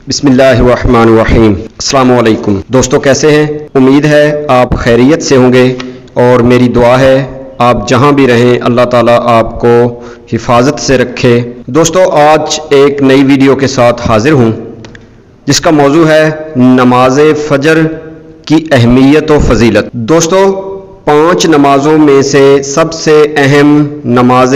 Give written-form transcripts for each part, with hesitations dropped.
بسم اللہ الرحمن الرحیم۔ السلام علیکم دوستو، کیسے ہیں؟ امید ہے آپ خیریت سے ہوں گے اور میری دعا ہے آپ جہاں بھی رہیں اللہ تعالیٰ آپ کو حفاظت سے رکھے۔ دوستو، آج ایک نئی ویڈیو کے ساتھ حاضر ہوں جس کا موضوع ہے نماز فجر کی اہمیت و فضیلت۔ دوستو، 5 نمازوں میں سے سب سے اہم نماز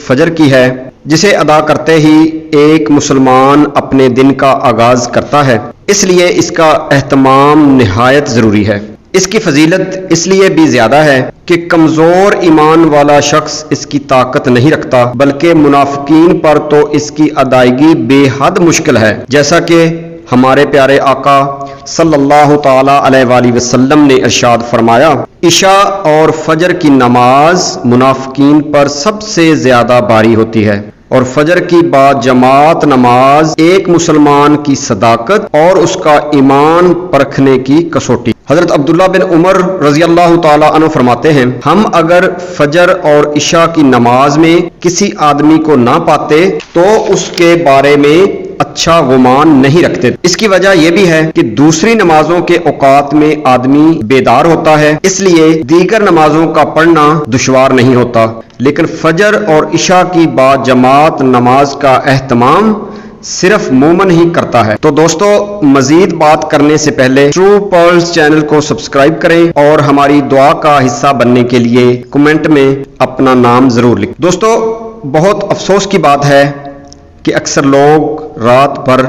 فجر کی ہے، جسے ادا کرتے ہی ایک مسلمان اپنے دن کا آغاز کرتا ہے، اس لیے اس کا اہتمام نہایت ضروری ہے۔ اس کی فضیلت اس لیے بھی زیادہ ہے کہ کمزور ایمان والا شخص اس کی طاقت نہیں رکھتا، بلکہ منافقین پر تو اس کی ادائیگی بے حد مشکل ہے، جیسا کہ ہمارے پیارے آقا صلی اللہ تعالیٰ علیہ وآلہ وسلم نے ارشاد فرمایا، عشاء اور فجر کی نماز منافقین پر سب سے زیادہ باری ہوتی ہے، اور فجر کی بعد جماعت نماز ایک مسلمان کی صداقت اور اس کا ایمان پرکھنے کی کسوٹی۔ حضرت عبداللہ بن عمر رضی اللہ تعالیٰ عنہ فرماتے ہیں، ہم اگر فجر اور عشاء کی نماز میں کسی آدمی کو نہ پاتے تو اس کے بارے میں اچھا گمان نہیں رکھتے۔ اس کی وجہ یہ بھی ہے کہ دوسری نمازوں کے اوقات میں آدمی بیدار ہوتا ہے، اس لیے دیگر نمازوں کا پڑھنا دشوار نہیں ہوتا، لیکن فجر اور عشاء کی بعد جماعت نماز کا اہتمام صرف مومن ہی کرتا ہے۔ تو دوستو، مزید بات کرنے سے پہلے ٹرو پرلز چینل کو سبسکرائب کریں اور ہماری دعا کا حصہ بننے کے لیے کمنٹ میں اپنا نام ضرور لکھیں۔ دوستو، بہت افسوس کی بات ہے کہ اکثر لوگ رات بھر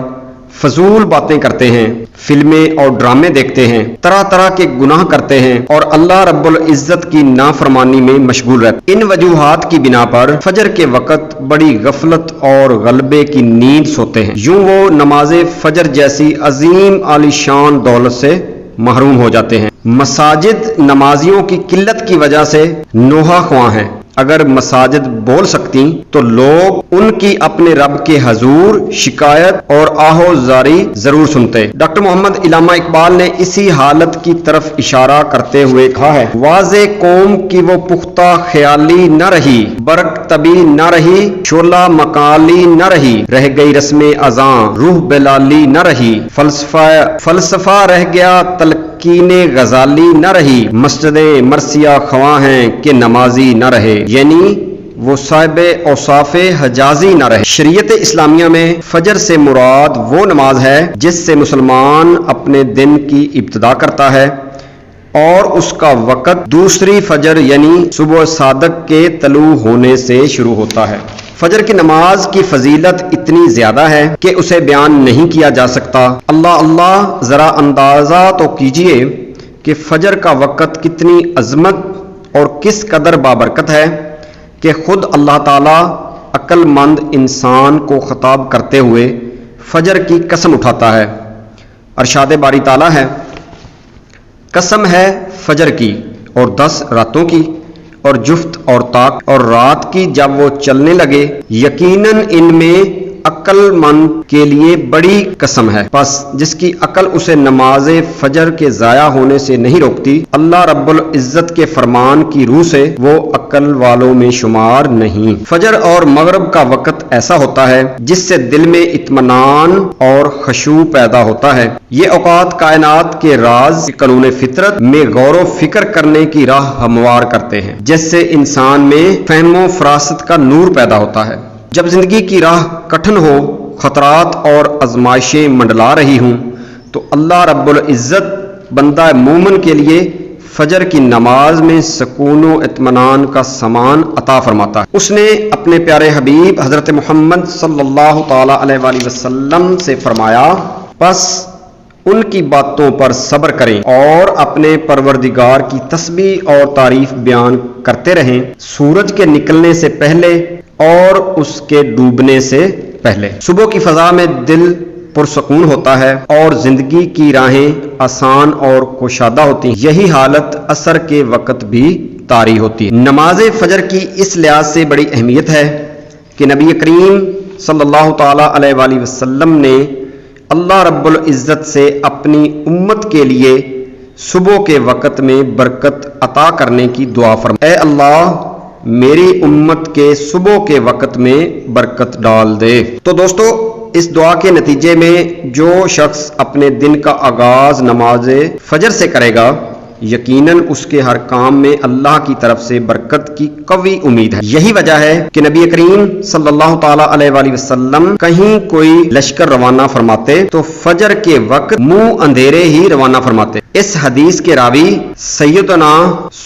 فضول باتیں کرتے ہیں، فلمیں اور ڈرامے دیکھتے ہیں، طرح طرح کے گناہ کرتے ہیں اور اللہ رب العزت کی نافرمانی میں مشغول رہتے ہیں۔ ان وجوہات کی بنا پر فجر کے وقت بڑی غفلت اور غلبے کی نیند سوتے ہیں، یوں وہ نماز فجر جیسی عظیم عالی شان دولت سے محروم ہو جاتے ہیں۔ مساجد نمازیوں کی قلت کی وجہ سے نوحہ خواں ہیں۔ اگر مساجد بول سکتی تو لوگ ان کی اپنے رب کے حضور شکایت اور آہو زاری ضرور سنتے۔ ڈاکٹر محمد علامہ اقبال نے اسی حالت کی طرف اشارہ کرتے ہوئے کہا ہے، واضح قوم کی وہ پختہ خیالی نہ رہی، برق طبی نہ رہی، شعلہ مکالی نہ رہی، رہ گئی رسم اذاں، روح بلالی نہ رہی، فلسفہ رہ گیا تلقین غزالی نہ رہی، مسجد مرثیہ خواں ہیں کہ نمازی نہ رہے، یعنی وہ صاحب اوصاف حجازی نہ رہے۔ شریعت اسلامیہ میں فجر سے مراد وہ نماز ہے جس سے مسلمان اپنے دن کی ابتدا کرتا ہے اور اس کا وقت دوسری فجر یعنی صبح صادق کے طلوع ہونے سے شروع ہوتا ہے۔ فجر کی نماز کی فضیلت اتنی زیادہ ہے کہ اسے بیان نہیں کیا جا سکتا۔ اللہ ذرا اندازہ تو کیجئے کہ فجر کا وقت کتنی عظمت اور کس قدر بابرکت ہے کہ خود اللہ تعالیٰ عقل مند انسان کو خطاب کرتے ہوئے فجر کی قسم اٹھاتا ہے۔ ارشاد باری تعالیٰ ہے، قسم ہے فجر کی اور 10 راتوں کی اور جفت اور طاق اور رات کی جب وہ چلنے لگے، یقیناً ان میں عقل مند کے لیے بڑی قسم ہے۔ پس جس کی عقل اسے نماز فجر کے ضائع ہونے سے نہیں روکتی، اللہ رب العزت کے فرمان کی روح سے وہ عقل والوں میں شمار نہیں۔ فجر اور مغرب کا وقت ایسا ہوتا ہے جس سے دل میں اطمینان اور خشوع پیدا ہوتا ہے۔ یہ اوقات کائنات کے راز قانون فطرت میں غور و فکر کرنے کی راہ ہموار کرتے ہیں، جس سے انسان میں فہم و فراست کا نور پیدا ہوتا ہے۔ جب زندگی کی راہ کٹھن ہو، خطرات اور آزمائشیں منڈلا رہی ہوں، تو اللہ رب العزت بندہ مومن کے لیے فجر کی نماز میں سکون و اطمینان کا سامان عطا فرماتا ہے۔ اس نے اپنے پیارے حبیب حضرت محمد صلی اللہ تعالی علیہ وآلہ وسلم سے فرمایا، پس ان کی باتوں پر صبر کریں اور اپنے پروردگار کی تسبیح اور تعریف بیان کرتے رہیں، سورج کے نکلنے سے پہلے اور اس کے ڈوبنے سے پہلے۔ صبح کی فضا میں دل پرسکون ہوتا ہے اور زندگی کی راہیں آسان اور کشادہ ہوتی ہیں۔ یہی حالت عصر کے وقت بھی طاری ہوتی ہے۔ نماز فجر کی اس لحاظ سے بڑی اہمیت ہے کہ نبی کریم صلی اللہ تعالیٰ علیہ وآلہ وسلم نے اللہ رب العزت سے اپنی امت کے لیے صبح کے وقت میں برکت عطا کرنے کی دعا فرمائی، اے اللہ میری امت کے صبح کے وقت میں برکت ڈال دے۔ تو دوستو، اس دعا کے نتیجے میں جو شخص اپنے دن کا آغاز نماز فجر سے کرے گا یقیناً اس کے ہر کام میں اللہ کی طرف سے برکت کی قوی امید ہے۔ یہی وجہ ہے کہ نبی کریم صلی اللہ تعالی علیہ وآلہ وسلم کہیں کوئی لشکر روانہ فرماتے تو فجر کے وقت منہ اندھیرے ہی روانہ فرماتے۔ اس حدیث کے راوی سیدنا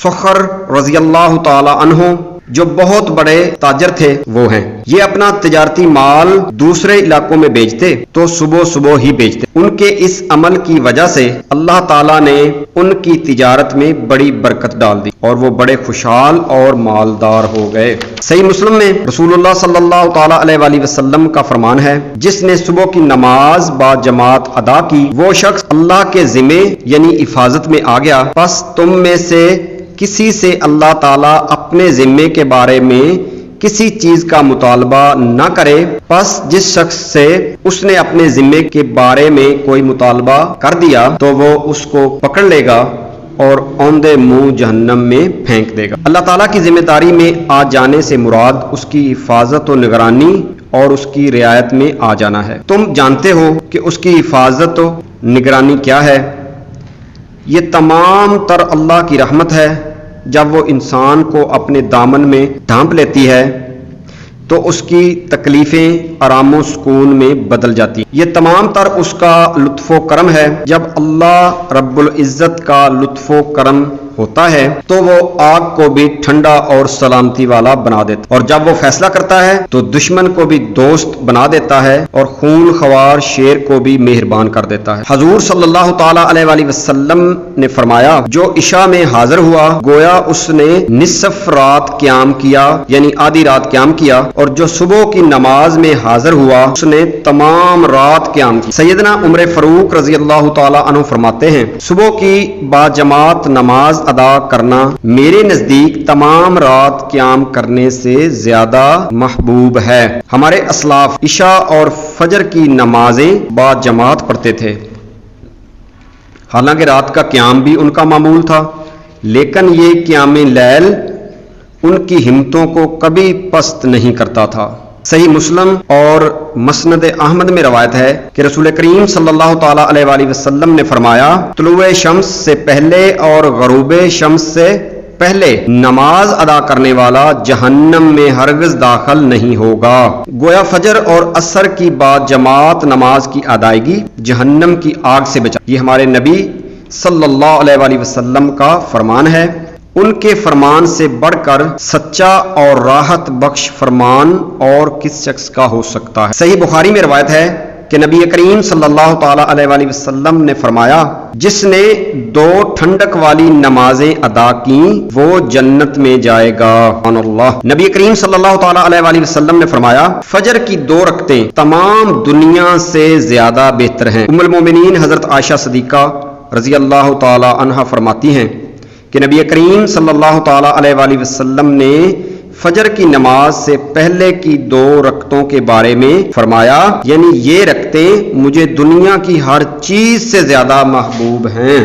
سخر رضی اللہ تعالی عنہ جو بہت بڑے تاجر تھے وہ ہیں۔ یہ اپنا تجارتی مال دوسرے علاقوں میں بیچتے تو صبح صبح ہی بیچتے۔ ان کے اس عمل کی وجہ سے اللہ تعالیٰ نے ان کی تجارت میں بڑی برکت ڈال دی اور وہ بڑے خوشحال اور مالدار ہو گئے۔ صحیح مسلم میں رسول اللہ صلی اللہ تعالیٰ علیہ وآلہ وسلم کا فرمان ہے، جس نے صبح کی نماز با جماعت ادا کی وہ شخص اللہ کے ذمے یعنی حفاظت میں آ گیا۔ پس تم میں سے کسی سے اللہ تعالیٰ اپنے ذمے کے بارے میں کسی چیز کا مطالبہ نہ کرے، پس جس شخص سے اس نے اپنے ذمے کے بارے میں کوئی مطالبہ کر دیا تو وہ اس کو پکڑ لے گا اور اوندے منہ جہنم میں پھینک دے گا۔ اللہ تعالیٰ کی ذمہ داری میں آ جانے سے مراد اس کی حفاظت و نگرانی اور اس کی رعایت میں آ جانا ہے۔ تم جانتے ہو کہ اس کی حفاظت و نگرانی کیا ہے؟ یہ تمام تر اللہ کی رحمت ہے۔ جب وہ انسان کو اپنے دامن میں ڈھانپ لیتی ہے تو اس کی تکلیفیں آرام و سکون میں بدل جاتی ہیں۔ یہ تمام تر اس کا لطف و کرم ہے۔ جب اللہ رب العزت کا لطف و کرم ہوتا ہے تو وہ آگ کو بھی ٹھنڈا اور سلامتی والا بنا دیتا، اور جب وہ فیصلہ کرتا ہے تو دشمن کو بھی دوست بنا دیتا ہے اور خون خوار شیر کو بھی مہربان کر دیتا ہے۔ حضور صلی اللہ تعالیٰ علیہ وآلہ وسلم نے فرمایا، جو عشاء میں حاضر ہوا گویا اس نے نصف رات قیام کیا یعنی آدھی رات قیام کیا، اور جو صبح کی نماز میں حاضر ہوا اس نے تمام رات قیام کی۔ سیدنا عمر فاروق رضی اللہ تعالیٰ عنہ فرماتے ہیں، صبح کی باجماعت نماز ادا کرنا میرے نزدیک تمام رات قیام کرنے سے زیادہ محبوب ہے۔ ہمارے اسلاف عشاء اور فجر کی نمازیں باجماعت پڑھتے تھے، حالانکہ رات کا قیام بھی ان کا معمول تھا، لیکن یہ قیام لیل ان کی ہمتوں کو کبھی پست نہیں کرتا تھا۔ صحیح مسلم اور مسند احمد میں روایت ہے کہ رسول کریم صلی اللہ تعالیٰ علیہ وآلہ وسلم نے فرمایا، طلوع شمس سے پہلے اور غروب شمس سے پہلے نماز ادا کرنے والا جہنم میں ہرگز داخل نہیں ہوگا۔ گویا فجر اور عصر کی بعد جماعت نماز کی ادائیگی جہنم کی آگ سے بچا۔ یہ ہمارے نبی صلی اللہ علیہ وآلہ وسلم کا فرمان ہے۔ ان کے فرمان سے بڑھ کر سچا اور راحت بخش فرمان اور کس شخص کا ہو سکتا ہے؟ صحیح بخاری میں روایت ہے کہ نبی کریم صلی اللہ تعالیٰ علیہ وآلہ وسلم نے فرمایا، جس نے 2 ٹھنڈک والی نمازیں ادا کیں وہ جنت میں جائے گا۔ سبحان اللہ۔ نبی کریم صلی اللہ تعالیٰ علیہ وآلہ وسلم نے فرمایا، فجر کی 2 رکعتیں تمام دنیا سے زیادہ بہتر ہیں۔ ام المومنین حضرت عائشہ صدیقہ رضی اللہ تعالیٰ عنہا فرماتی ہیں کہ نبی کریم صلی اللہ تعالیٰ علیہ وآلہ وسلم نے فجر کی نماز سے پہلے کی 2 رکعتوں کے بارے میں فرمایا، یعنی یہ رکعتیں مجھے دنیا کی ہر چیز سے زیادہ محبوب ہیں۔